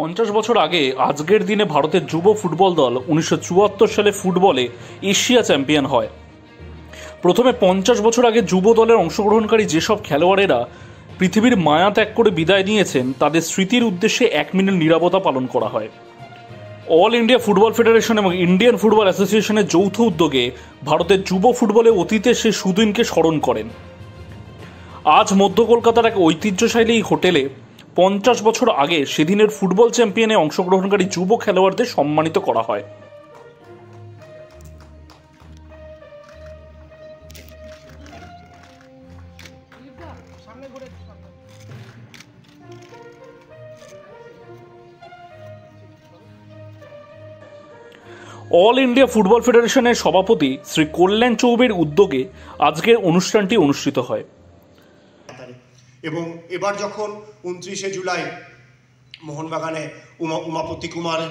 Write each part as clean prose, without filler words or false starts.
50 বছর আগে আজকের দিনে ভারতের যুব ফুটবল দল 1974 সালে ফুটবলে এশিয়া চ্যাম্পিয়ন হয়। প্রথমে 50 বছর আগে যুব দলের অংশগ্রহণকারী যেসব খেলোয়াড়েরা পৃথিবীর মায়া ত্যাগ করে বিদায় নিয়েছেন তাদের স্মৃতির উদ্দেশ্যে 1 মিনিট নীরবতা পালন করা হয়। অল ইন্ডিয়া ফুটবল ফেডারেশন এবং ইন্ডিয়ান ফুটবল অ্যাসোসিয়েশনের যৌথ উদ্যোগে ভারতের যুব ফুটবলে অতীতের সেই সুদিনকে স্মরণ করেন। আজ মধ্য কলকাতার এক ঐতিহ্যশালী হোটেলে 50 বছর আগে সেদিনের ফুটবল চ্যাম্পিয়নে অংশগ্রহণকারী যুব খেলোয়াড়দের সম্মানিত করা হয়। অল ইন্ডিয়া ফুটবল ফেডারেশনের সভাপতি শ্রী কল্যাণ চৌবের উদ্যোগে আজকের অনুষ্ঠানটি অনুষ্ঠিত হয়। এবং এবার যখন 29শে জুলাই মোহনবাগানে উমাপতি কুমার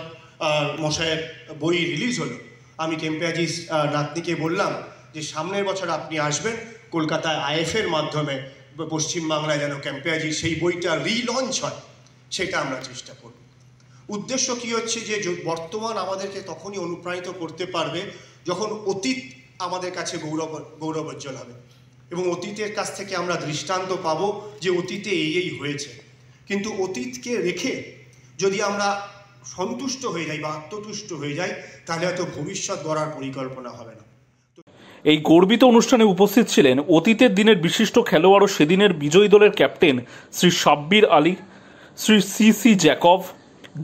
মশাইয়ের বই রিলিজ হলো, আমি কেম্পেয়াজির নাতনিকে বললাম যে সামনের বছর আপনি আসবেন কলকাতায় আইএফের মাধ্যমে পশ্চিমবাংলায় যেন কেম্পেয়াজির সেই বইটা রিলঞ্চ হয়, সেটা আমরা চেষ্টা করব। উদ্দেশ্য কী হচ্ছে যে বর্তমান আমাদেরকে তখনই অনুপ্রাণিত করতে পারবে যখন অতীত আমাদের কাছে গৌরবোজ্জ্বল হবে এবং অতীতের কাছ থেকে আমরা দৃষ্টান্ত পাবো যে অতীতে এই হয়েছে। কিন্তু অতীতকে রেখে যদি আমরা সন্তুষ্ট হয়ে যাই বা আত্মতুষ্ট হয়ে যাই তাহলে হয়তো ভবিষ্যৎ গড়ার পরিকল্পনা হবে না। এই গর্বিত অনুষ্ঠানে উপস্থিত ছিলেন অতীতের দিনের বিশিষ্ট খেলোয়াড় ও সেদিনের বিজয়ী দলের captain Shri Sabbir Ali, Shri C Jacob,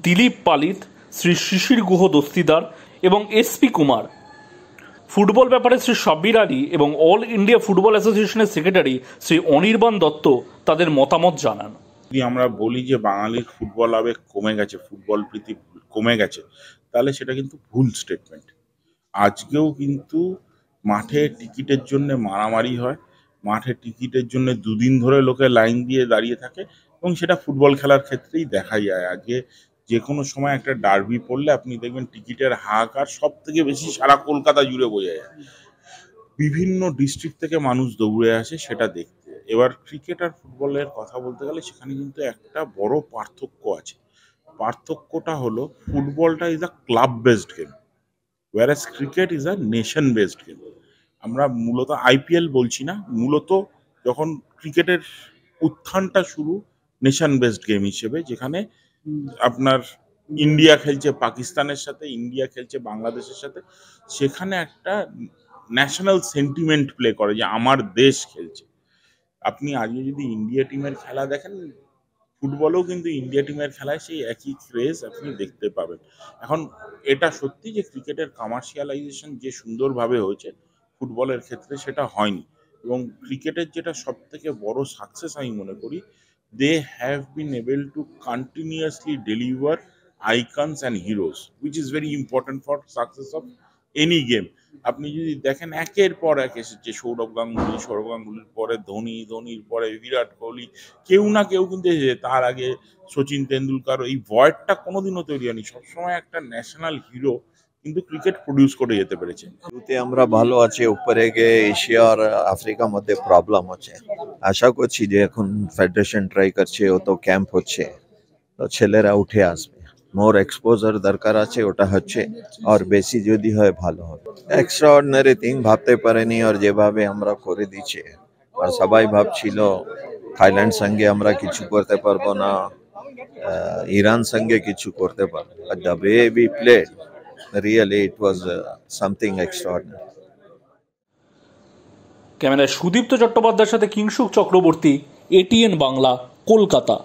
Dilip Palit, Shri শিশির গুহ দস্তিদার এবং এসপি কুমার। ফুটবল ব্যাপারে শ্রী সাব্বির আলী এবং অল ইন্ডিয়া ফুটবল অ্যাসোসিয়েশনের সেক্রেটারি শ্রী অনির্বাণ দত্ত তাদের মতামত জানান। যদি আমরা বলি যে বাঙালির ফুটবল আবেগ কমে গেছে, ফুটবল প্রীতি কমে গেছে, তাহলে সেটা কিন্তু ভুল স্টেটমেন্ট। আজকেও কিন্তু মাঠে টিকিটের জন্য মারামারি হয়, মাঠে টিকিটের জন্য দুদিন ধরে লোকে লাইন দিয়ে দাঁড়িয়ে থাকে এবং সেটা ফুটবল খেলার ক্ষেত্রেই দেখা যায়। আজকে যে কোনো সময় একটা ডার্বি পড়লে আপনি দেখবেন টিকিটের হাহাকার সব থেকে বেশি সারা কলকাতা জুড়ে বোঝা যায়। বিভিন্ন ডিস্ট্রিক্ট থেকে মানুষ দৌড়ে আসে সেটা দেখতে। এবার ক্রিকেট আর ফুটবলের কথা বলতে গেলে সেখানে কিন্তু একটা বড় পার্থক্য আছে। পার্থক্যটা হলো ফুটবলটা is a club based game, whereas cricket is a nation based game. আমরা মূলত আইপিএল বলছি না, মূলত যখন ক্রিকেটের উত্থানটা শুরু নেশন বেসড গেম হিসেবে, যেখানে আপনার ইন্ডিয়া খেলছে পাকিস্তানের সাথে, ইন্ডিয়া খেলছে বাংলাদেশের সাথে, সেখানে একটা ন্যাশনাল সেন্টিমেন্ট প্লে করে যে আমার দেশ খেলছে। আপনি আজকে যদি ইন্ডিয়া টিমের খেলা দেখেন, ফুটবলেও কিন্তু ইন্ডিয়া টিমের খেলায় সেই একই ক্রেজ আপনি দেখতে পাবেন। এখন এটা সত্যি যে ক্রিকেটের কমার্শিয়ালাইজেশন যে সুন্দরভাবে হয়েছে, ফুটবলের ক্ষেত্রে সেটা হয়নি। এবং ক্রিকেটের যেটা সব থেকে বড় সাকসেস আমি মনে করি, they have been able to continuously deliver icons and heroes, which is very important for success of any game. আপনি যদি দেখেন একের পর এক এসেছে সৌরভ গাঙ্গুলির পরে ধোনির পরে বিরাট কোহলি, কেউ না কেউ কিন্তু এসেছে, তার আগে সচিন তেন্ডুলকার। এই ভয়েডটা কোনোদিনও তৈরি হয়নি, সবসময় একটা ন্যাশনাল হিরো কিন্তু ক্রিকেট প্রডিউস করে যেতে পেরেছে। শুরুতে আমরা ভালো আছি, উপরে গিয়ে এশিয়া আর আফ্রিকার মধ্যে প্রবলেম হচ্ছে। আশা করছি যে এখন ফেডারেশন ট্রাই করছে, ও তো ক্যাম্প হচ্ছে, তো ছেলেরা উঠে আসবে। মোর এক্সপোজার দরকার আছে, ওটা হচ্ছে, আর বেশি যদি হয় ভালো হবে। এক্সট্রাঅর্ডিনারি থিং ভাবতে পারেনি, আর যেভাবে আমরা করে দিচ্ছে, আর সবাই ভাবছিল থাইল্যান্ড সঙ্গে আমরা কিছু করতে পারবো না, ইরান সঙ্গে কিছু করতে পারবো, are the way we played, really it was something extraordinary. ক্যামেরায় সুদীপ্ত চট্টোপাধ্যায়ের সাথে কিংশুক চক্রবর্তী, এটিএন বাংলা, কলকাতা।